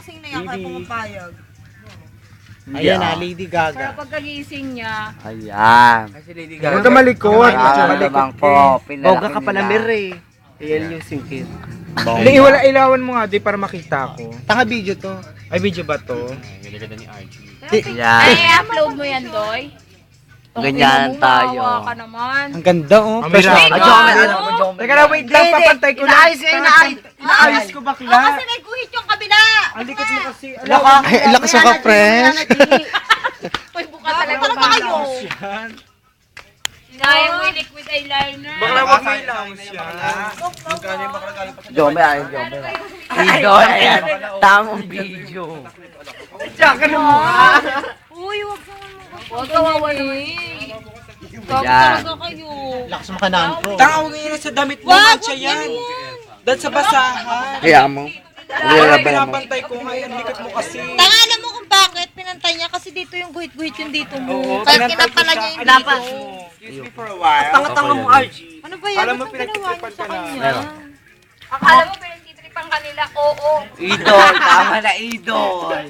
lasing na yan, kaya pumapayag. Ayan na, Lady Pero Gaga. pagkagising niya, Ayan. Kasi Lady Huwag ka malikot. Bang po, Boga ka pala, Mire. Ayan yung singkit. Hindi, ilawan mo nga di para makita ko. Tanga video to. Ay, video ba to? Yan. ay upload mo yan, Doy. Ganyan tayo. Ka naman. Ang ganda oh. Fresh na. Teka na, wait lang, papantay ko lang. Inaayos ko bakla. Kasi may guhit yung kabila. Ang likot mo kasi. Ay, lakas mo ka, fresh. Uy, buka talaga Talaga ba? kayo. Sinayang mo yung liquid eyeliner. Bakla, wag mo ilawas siya. Jome, ay, Jome. Idol, ayan. Tamang video. Tsaka na mo. Uy, huwag ka wawali. Yan. Talaga kayo. Lakas mo ka na, bro. Tanga, huwag nga sa damit mo. Wag, Siya wag yan. yan. Dahil sa basahan. Kaya mo. Ay, pinapantay ko nga yan. Likot mo kasi. Tanga, alam mo kung bakit pinantay niya? Kasi dito yung guhit-guhit yung dito mo. Oo, Kaya pinantay ko kinapala siya. niya yung Ay, dito. Excuse me for a while. Tanga-tanga mo, RG. Ano ba yan? Alam mo, Ba't ang ginawa niyo pinagtitripan sa ka na. kanya? Akala mo pinagtitripan kanila, oo. Idol, tama na idol.